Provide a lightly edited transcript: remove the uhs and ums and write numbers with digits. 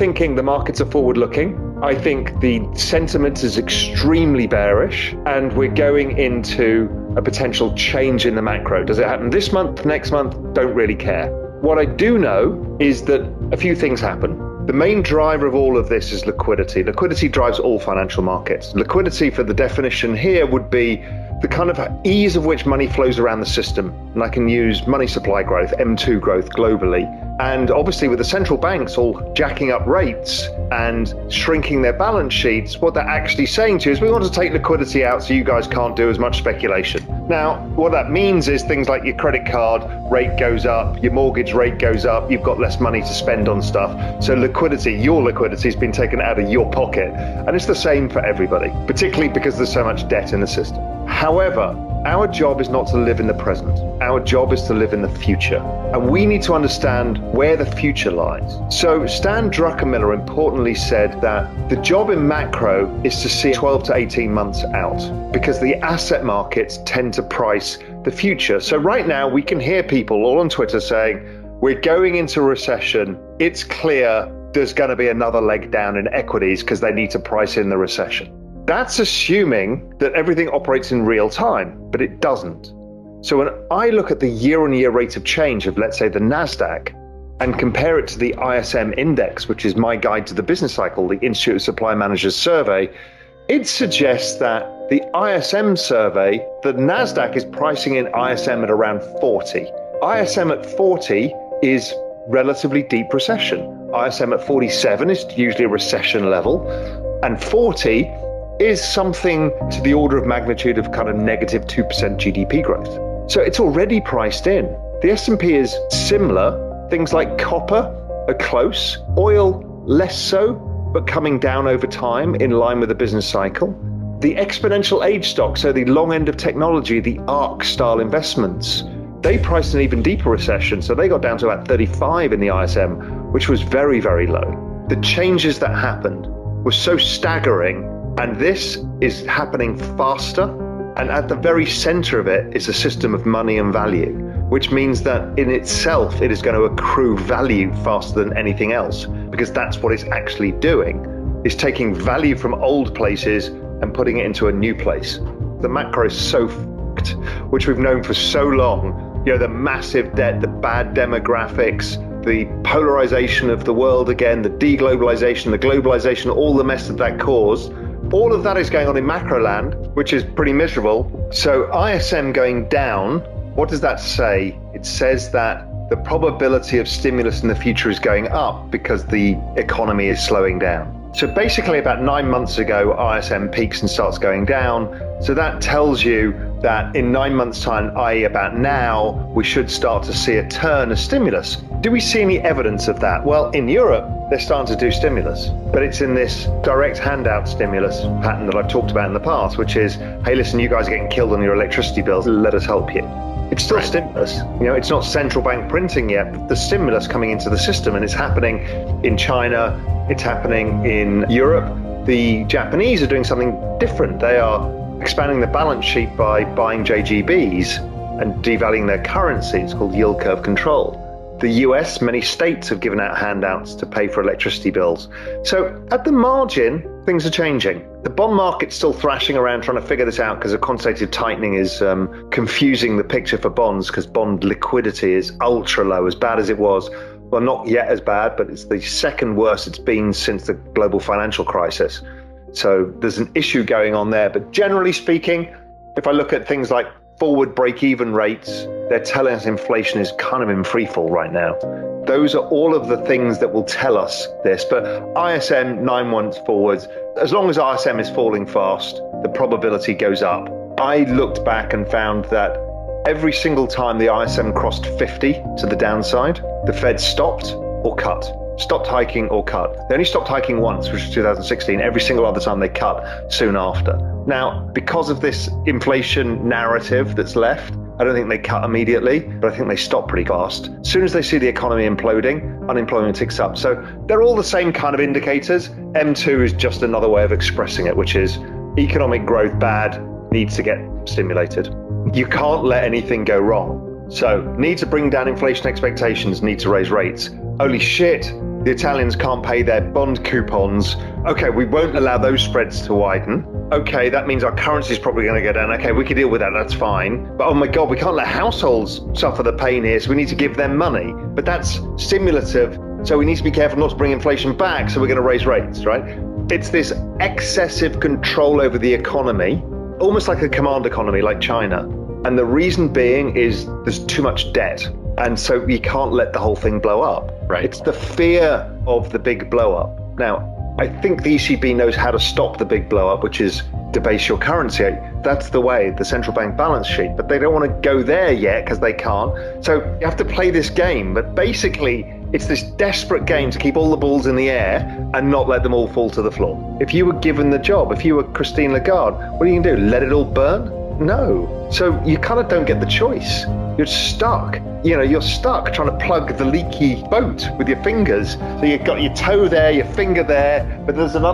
thinking the markets are forward-looking. I think the sentiment is extremely bearish, and we're going into a potential change in the macro. Does it happen this month, next month? Don't really care. What I do know is that a few things happen. The main driver of all of this is liquidity. Liquidity drives all financial markets. Liquidity, for the definition here, would be the kind of ease of which money flows around the system. And I can use money supply growth, M2 growth globally. And obviously with the central banks all jacking up rates and shrinking their balance sheets, what they're actually saying to you is, we want to take liquidity out so you guys can't do as much speculation. Now, what that means is things like your credit card rate goes up, your mortgage rate goes up, you've got less money to spend on stuff. So liquidity, your liquidity, has been taken out of your pocket. And it's the same for everybody, particularly because there's so much debt in the system. However, our job is not to live in the present. Our job is to live in the future. And we need to understand where the future lies. So Stan Druckenmiller importantly said that the job in macro is to see 12 to 18 months out, because the asset markets tend to price the future. So right now we can hear people all on Twitter saying, we're going into a recession. It's clear there's going to be another leg down in equities because they need to price in the recession. That's assuming that everything operates in real time, but it doesn't. So when I look at the year-on-year rate of change of, let's say, the NASDAQ, and compare it to the ISM index, which is my guide to the business cycle, the Institute of Supply Managers survey, it suggests that the ISM survey, the NASDAQ is pricing in ISM at around 40. ISM at 40 is relatively deep recession. ISM at 47 is usually a recession level, and 40 is something to the order of magnitude of kind of negative 2% GDP growth. So it's already priced in. The S&P is similar. Things like copper are close, oil less so, but coming down over time in line with the business cycle. The exponential age stock, so the long end of technology, the ARC style investments, they priced an even deeper recession. So they got down to about 35 in the ISM, which was very, very low. The changes that happened were so staggering. And this is happening faster, and at the very center of it is a system of money and value, which means that in itself it is going to accrue value faster than anything else, because that's what it's actually doing, is taking value from old places and putting it into a new place. The macro is so fucked, which we've known for so long, the massive debt, the bad demographics, the polarization of the world again, the deglobalization, the globalization, all the mess that caused. All of that is going on in macro land, which is pretty miserable. So ISM going down, what does that say? It says that the probability of stimulus in the future is going up because the economy is slowing down. So basically about 9 months ago, ISM peaks and starts going down. So that tells you that in 9 months' time, i.e. about now, we should start to see a turn of stimulus. Do we see any evidence of that? Well, in Europe, they're starting to do stimulus, but it's in this direct handout stimulus pattern that I've talked about in the past, which is, hey, listen, you guys are getting killed on your electricity bills, let us help you. It's still stimulus. It's not central bank printing yet, but the stimulus coming into the system, and it's happening in China, it's happening in Europe. The Japanese are doing something different. They are expanding the balance sheet by buying JGBs and devaluing their currency. It's called yield curve control. The US, many states have given out handouts to pay for electricity bills. So at the margin, things are changing. The bond market's still thrashing around trying to figure this out because the quantitative tightening is confusing the picture for bonds, because bond liquidity is ultra low, as bad as it was. Well, not yet as bad, but it's the second worst it's been since the global financial crisis. So there's an issue going on there. But generally speaking, if I look at things like forward break-even rates, they're telling us inflation is kind of in free fall right now. Those are all of the things that will tell us this. But ISM 9 months forwards, as long as ISM is falling fast, the probability goes up. I looked back and found that every single time the ISM crossed 50 to the downside, the Fed stopped or cut. Stopped hiking or cut. They only stopped hiking once, which was 2016. Every single other time they cut soon after. Now, because of this inflation narrative that's left, I don't think they cut immediately, but I think they stop pretty fast. As soon as they see the economy imploding, unemployment ticks up. So they're all the same kind of indicators. M2 is just another way of expressing it, which is economic growth bad, needs to get stimulated. You can't let anything go wrong. So need to bring down inflation expectations, need to raise rates. Holy shit, The Italians can't pay their bond coupons. Okay, we won't allow those spreads to widen. Okay, that means our currency is probably going to go down. Okay, we can deal with that, that's fine. But oh my God, we can't let households suffer the pain here, so we need to give them money. But that's stimulative, so we need to be careful not to bring inflation back, so we're going to raise rates, right? It's this excessive control over the economy, almost like a command economy like China. And the reason being is there's too much debt. And so you can't let the whole thing blow up. Right. It's the fear of the big blow up. Now, I think the ECB knows how to stop the big blow up, which is debase your currency. That's the way, the central bank balance sheet. But they don't want to go there yet because they can't. So you have to play this game. But basically, it's this desperate game to keep all the balls in the air and not let them all fall to the floor. If you were given the job, if you were Christine Lagarde, what are you going to do? Let it all burn? No. So you kind of don't get the choice. You're stuck. You're stuck trying to plug the leaky boat with your fingers. So you've got your toe there, your finger there, but there's another